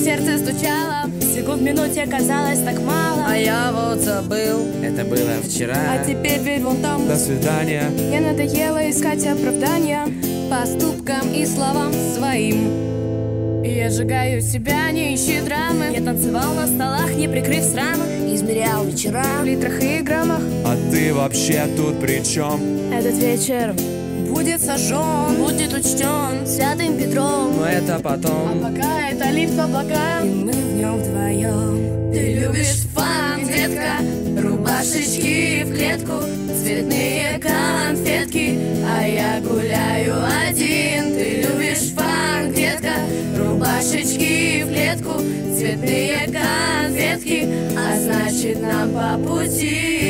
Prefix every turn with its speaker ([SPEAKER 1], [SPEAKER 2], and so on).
[SPEAKER 1] сердце стучало, секунд в минуте казалось так мало.
[SPEAKER 2] А я вот забыл, это было вчера.
[SPEAKER 1] А теперь дверь вон там.
[SPEAKER 3] До свидания.
[SPEAKER 1] Мне надоело искать оправдания поступкам и словам своим. Я сжигаю себя, не ищи драмы. Я танцевал на столах, не прикрыв срамы. Измерял вечера в литрах и граммах.
[SPEAKER 3] А ты вообще тут при чем?
[SPEAKER 1] Этот вечер будет сожжен, будет учтен святым Петром.
[SPEAKER 3] Но это
[SPEAKER 1] А
[SPEAKER 3] потом.
[SPEAKER 1] пока это лифт в облака, и мы в нем вдвоем. Ты любишь фан, детка, рубашечки в клетку, цветные конфетки, а я гуляю один. Ты любишь фан, детка, рубашечки в клетку, цветные конфетки, а значит нам по пути.